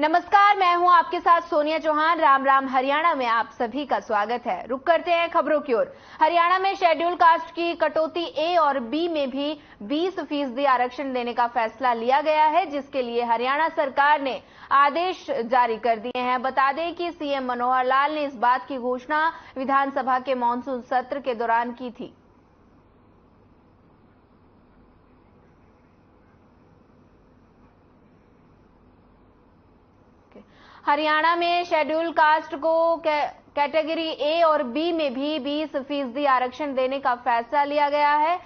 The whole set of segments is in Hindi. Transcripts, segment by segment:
नमस्कार, मैं हूं आपके साथ सोनिया चौहान। राम राम। हरियाणा में आप सभी का स्वागत है। रुक करते हैं खबरों की ओर। हरियाणा में शेड्यूल कास्ट की कटौती ए और बी में भी 20% आरक्षण देने का फैसला लिया गया है, जिसके लिए हरियाणा सरकार ने आदेश जारी कर दिए हैं। बता दें कि सीएम मनोहर लाल ने इस बात की घोषणा विधानसभा के मानसून सत्र के दौरान की थी। हरियाणा में शेड्यूल कास्ट को कैटेगरी ए और बी में भी 20% आरक्षण देने का फैसला लिया गया है,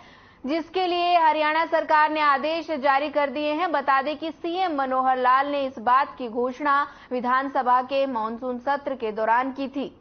जिसके लिए हरियाणा सरकार ने आदेश जारी कर दिए हैं। बता दें कि सीएम मनोहर लाल ने इस बात की घोषणा विधानसभा के मानसून सत्र के दौरान की थी।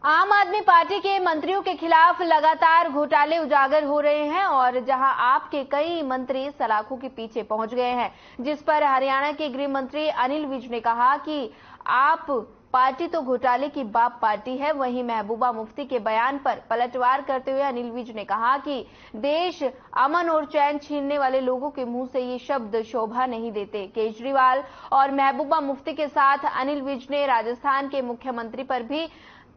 आम आदमी पार्टी के मंत्रियों के खिलाफ लगातार घोटाले उजागर हो रहे हैं और जहां आपके कई मंत्री सलाखों के पीछे पहुंच गए हैं, जिस पर हरियाणा के गृह मंत्री अनिल विज ने कहा कि आप पार्टी तो घोटाले की बाप पार्टी है। वहीं महबूबा मुफ्ती के बयान पर पलटवार करते हुए अनिल विज ने कहा कि देश अमन और चैन छीनने वाले लोगों के मुंह से ये शब्द शोभा नहीं देते। केजरीवाल और महबूबा मुफ्ती के साथ अनिल विज ने राजस्थान के मुख्यमंत्री पर भी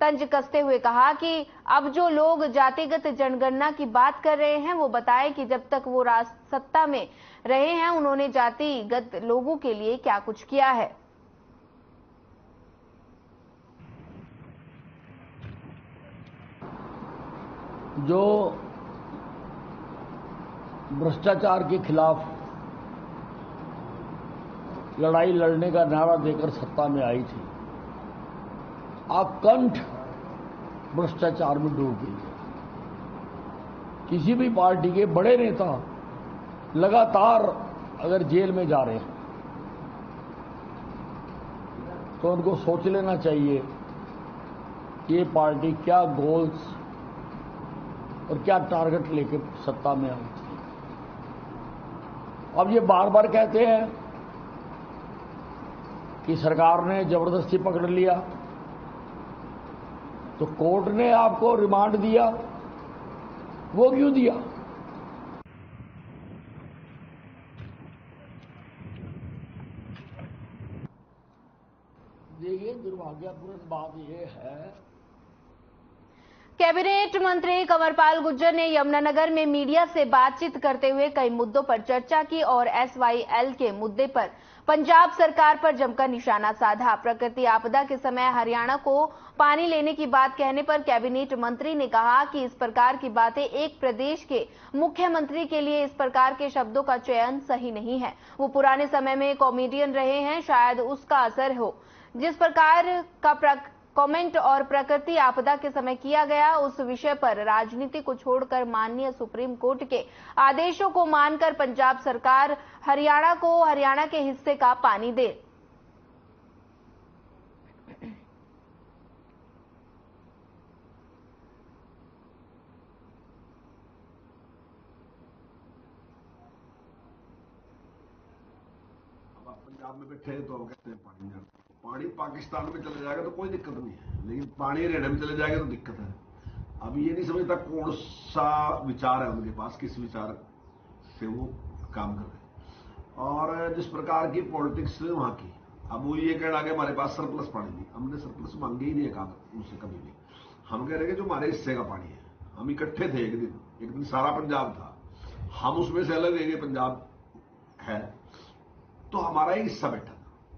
तंज कसते हुए कहा कि अब जो लोग जातिगत जनगणना की बात कर रहे हैं, वो बताएं कि जब तक वो सत्ता में रहे हैं उन्होंने जातिगत लोगों के लिए क्या कुछ किया है। जो भ्रष्टाचार के खिलाफ लड़ाई लड़ने का नारा देकर सत्ता में आई थी, अकंठ भ्रष्टाचार में डूब गई है। किसी भी पार्टी के बड़े नेता लगातार अगर जेल में जा रहे हैं तो उनको सोच लेना चाहिए कि ये पार्टी क्या गोल्स और क्या टारगेट लेके सत्ता में आई थी। अब ये बार बार कहते हैं कि सरकार ने जबरदस्ती पकड़ लिया, तो कोर्ट ने आपको रिमांड दिया, वो क्यों दिया? देखिए, दुर्भाग्यपूर्ण बात यह है, कैबिनेट मंत्री कंवरपाल गुर्जर ने यमुनानगर में मीडिया से बातचीत करते हुए कई मुद्दों पर चर्चा की और SYL के मुद्दे पर पंजाब सरकार पर जमकर निशाना साधा। प्रकृति आपदा के समय हरियाणा को पानी लेने की बात कहने पर कैबिनेट मंत्री ने कहा कि इस प्रकार की बातें एक प्रदेश के मुख्यमंत्री के लिए इस प्रकार के शब्दों का चयन सही नहीं है। वो पुराने समय में कॉमेडियन रहे हैं, शायद उसका असर हो। जिस प्रकार का कमेंट और प्रकृति आपदा के समय किया गया, उस विषय पर राजनीति को छोड़कर माननीय सुप्रीम कोर्ट के आदेशों को मानकर पंजाब सरकार हरियाणा को हरियाणा के हिस्से का पानी दे। पंजाब में बैठे तो हम कहते हैं पानी पाकिस्तान में चले जाएगा तो कोई दिक्कत नहीं है, लेकिन पानी हरियाणा में चले जाएगा तो दिक्कत है। अब ये नहीं समझता कौन सा विचार है उनके पास, किस विचार से वो काम कर रहे हैं और जिस प्रकार की पॉलिटिक्स वहां की। अब वो ये कहना कि हमारे पास सरप्लस पानी नहीं, हमने सरप्लस मांगे ही नहीं, कहा उनसे कभी भी। हम कह रहे हैं कि जो हमारे हिस्से का पानी है, हम इकट्ठे थे एक दिन सारा पंजाब था, हम उसमें से अलग एक पंजाब है तो हमारा ही हिस्सा बैठा था,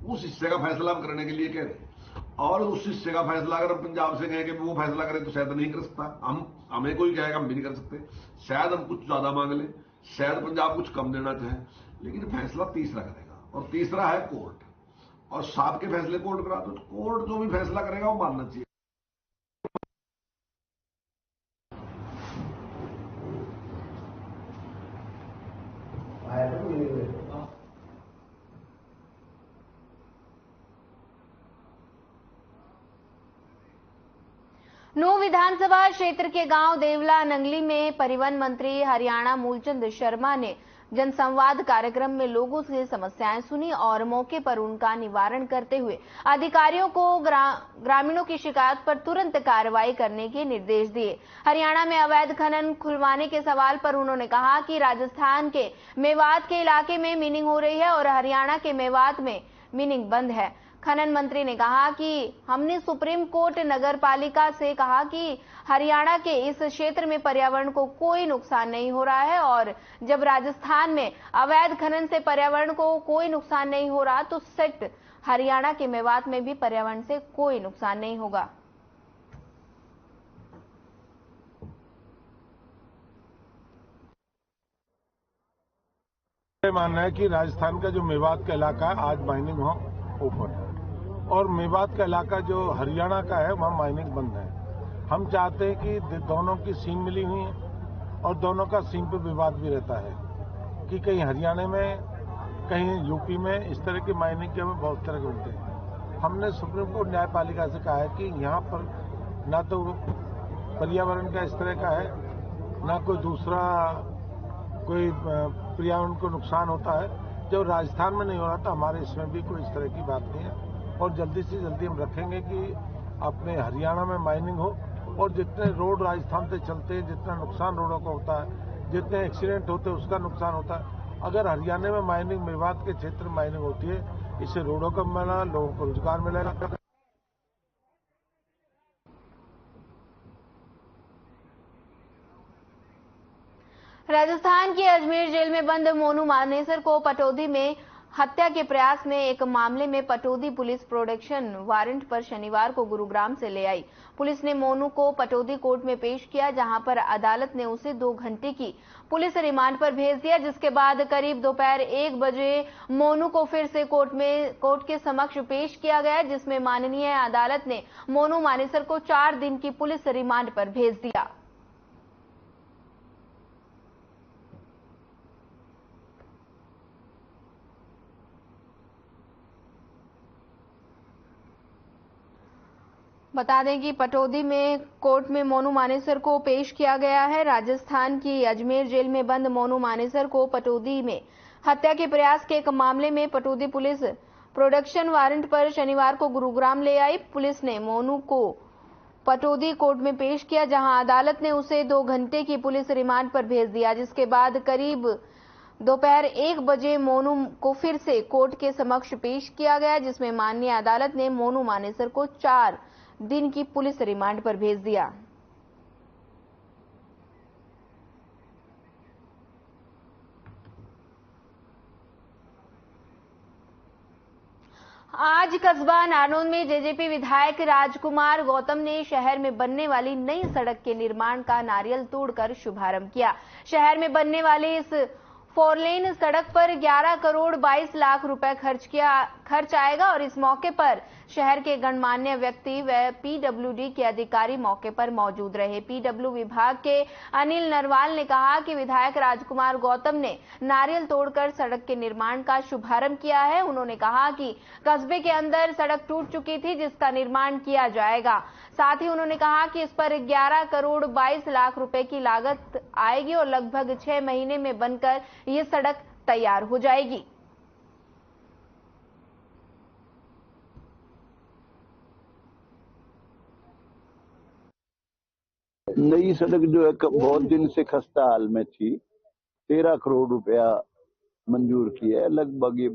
उस हिस्से का फैसला हम करने के लिए कह रहे हैं। और उस हिस्से का फैसला अगर हम पंजाब से कहें कि वो फैसला करें तो शायद नहीं कर सकता, हमें कोई कहेगा हम भी नहीं कर सकते। शायद हम कुछ ज्यादा मांग लें, शायद पंजाब कुछ कम देना चाहे, लेकिन फैसला तीसरा करेगा और तीसरा है कोर्ट। और सबके फैसले कोर्ट करा तो कोर्ट जो भी फैसला करेगा वो मानना चाहिए। नूंह विधानसभा क्षेत्र के गांव देवला नंगली में परिवहन मंत्री हरियाणा मूलचंद शर्मा ने जनसंवाद कार्यक्रम में लोगों से समस्याएं सुनी और मौके पर उनका निवारण करते हुए अधिकारियों को ग्रामीणों की शिकायत पर तुरंत कार्रवाई करने के निर्देश दिए। हरियाणा में अवैध खनन खुलवाने के सवाल पर उन्होंने कहा कि राजस्थान के मेवात के इलाके में मिनिंग हो रही है और हरियाणा के मेवात में मिनिंग बंद है। खनन मंत्री ने कहा कि हमने सुप्रीम कोर्ट नगर पालिका से कहा कि हरियाणा के इस क्षेत्र में पर्यावरण को कोई नुकसान नहीं हो रहा है और जब राजस्थान में अवैध खनन से पर्यावरण को कोई नुकसान नहीं हो रहा तो सेट हरियाणा के मेवात में भी पर्यावरण से कोई नुकसान नहीं होगा। मानना है कि राजस्थान का जो मेवात का इलाका है आज माइनिंग हो ऊपर है और मेवात का इलाका जो हरियाणा का है वहाँ माइनिंग बंद है। हम चाहते हैं कि दोनों की सीम मिली हुई है और दोनों का सीम पे विवाद भी रहता है कि कहीं हरियाणा में कहीं यूपी में इस तरह की माइनिंग के हमें बहुत तरह के मिलते हैं। हमने सुप्रीम कोर्ट न्यायपालिका से कहा है कि यहाँ पर ना तो पर्यावरण का इस तरह का है ना कोई दूसरा कोई पर्यावरण को नुकसान होता है। जब राजस्थान में नहीं हो रहा तो हमारे इसमें भी कोई इस तरह की बात नहीं है और जल्दी से जल्दी हम रखेंगे कि अपने हरियाणा में माइनिंग हो और जितने रोड राजस्थान से चलते हैं जितना नुकसान रोडों को होता है जितने एक्सीडेंट होते हैं उसका नुकसान होता है। अगर हरियाणा में माइनिंग मेवात के क्षेत्र में माइनिंग होती है इससे रोडों का मिलेगा, लोगों को रोजगार मिलेगा। राजस्थान की अजमेर जेल में बंद मोनू मानेसर को पटौदी में हत्या के प्रयास में एक मामले में पटौदी पुलिस प्रोडक्शन वारंट पर शनिवार को गुरुग्राम से ले आई। पुलिस ने मोनू को पटौदी कोर्ट में पेश किया जहां पर अदालत ने उसे 2 घंटे की पुलिस रिमांड पर भेज दिया, जिसके बाद करीब दोपहर 1 बजे मोनू को फिर से कोर्ट के समक्ष पेश किया गया, जिसमें माननीय अदालत ने मोनू मानेसर को 4 दिन की पुलिस रिमांड पर भेज दिया। बता दें कि पटौदी में कोर्ट में मोनू मानेसर को पेश किया गया है। राजस्थान की अजमेर जेल में बंद मोनू मानेसर को पटौदी में हत्या के प्रयास के एक मामले में पटौदी पुलिस प्रोडक्शन वारंट पर शनिवार को गुरुग्राम ले आई। पुलिस ने मोनू को पटौदी कोर्ट में पेश किया जहां अदालत ने उसे 2 घंटे की पुलिस रिमांड पर भेज दिया, जिसके बाद करीब दोपहर 1 बजे मोनू को फिर से कोर्ट के समक्ष पेश किया गया, जिसमें माननीय अदालत ने मोनू मानेसर को 4 दिन की पुलिस रिमांड पर भेज दिया। आज कस्बा नारनौल में जेजेपी विधायक राजकुमार गौतम ने शहर में बनने वाली नई सड़क के निर्माण का नारियल तोड़कर शुभारंभ किया। शहर में बनने वाली इस 4 लेन सड़क पर 11 करोड़ 22 लाख रुपए खर्च आएगा और इस मौके पर शहर के गणमान्य व्यक्ति व पीडब्ल्यूडी के अधिकारी मौके पर मौजूद रहे। पीडब्ल्यू विभाग के अनिल नरवाल ने कहा कि विधायक राजकुमार गौतम ने नारियल तोड़कर सड़क के निर्माण का शुभारंभ किया है। उन्होंने कहा कि कस्बे के अंदर सड़क टूट चुकी थी जिसका निर्माण किया जाएगा। साथ ही उन्होंने कहा कि इस पर 11 करोड़ 22 लाख रुपए की लागत आएगी और लगभग 6 महीने में बनकर ये सड़क तैयार हो जाएगी। नई सड़क जो है बहुत दिन से खस्ता हाल में थी, 13 करोड़ रुपया मंजूर किया है। लगभग ये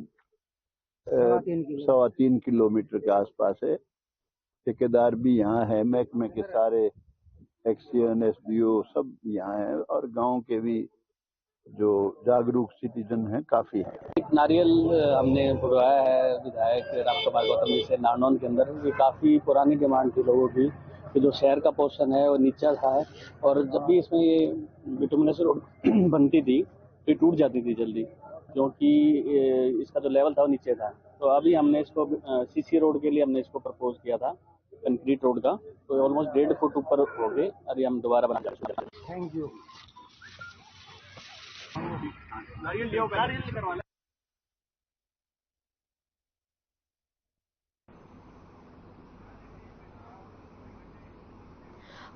3.25 किलोमीटर के आसपास है। ठेकेदार भी यहाँ है, महकमे के सारे एक्सीएन एसडीओ सब यहाँ है और गांव के भी जो जागरूक सिटीजन हैं काफी है। नारियल हमने बुलवाया है विधायक राजकुमार गौतम जी से नारनौल के अंदर। ये काफी पुरानी डिमांड थी लोगों की कि जो शहर का पोर्शन है वो नीचा था और जब भी इसमें ये बिटुमिनस रोड बनती थी तो टूट जाती थी जल्दी, क्योंकि इसका जो लेवल था वो नीचे था। तो अभी हमने इसको सीसी रोड के लिए हमने इसको प्रपोज किया था, कंक्रीट रोड का, तो ऑलमोस्ट 1.5 फुट ऊपर हो गए। अभी हम दोबारा बना सकते हैं। Thank you.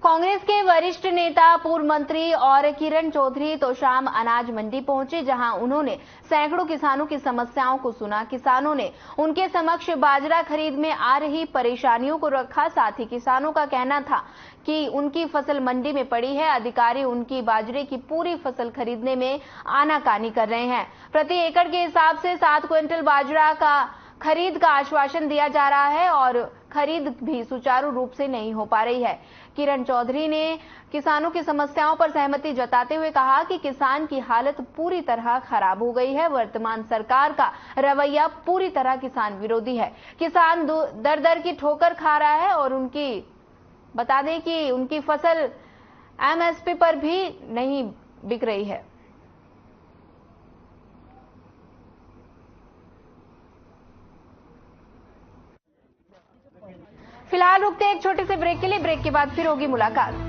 कांग्रेस के वरिष्ठ नेता पूर्व मंत्री और किरण चौधरी तो शाम अनाज मंडी पहुंचे, जहां उन्होंने सैकड़ों किसानों की समस्याओं को सुना। किसानों ने उनके समक्ष बाजरा खरीद में आ रही परेशानियों को रखा। साथ ही किसानों का कहना था कि उनकी फसल मंडी में पड़ी है, अधिकारी उनकी बाजरे की पूरी फसल खरीदने में आनाकानी कर रहे हैं। प्रति एकड़ के हिसाब से 7 क्विंटल बाजरा का खरीद का आश्वासन दिया जा रहा है और खरीद भी सुचारू रूप से नहीं हो पा रही है। किरण चौधरी ने किसानों की समस्याओं पर सहमति जताते हुए कहा कि किसान की हालत पूरी तरह खराब हो गई है। वर्तमान सरकार का रवैया पूरी तरह किसान विरोधी है। किसान दर दर की ठोकर खा रहा है और बता दें कि उनकी फसल एमएसपी पर भी नहीं बिक रही है। फिलहाल रुकते हैं एक छोटे से ब्रेक के लिए। ब्रेक के बाद फिर होगी मुलाकात।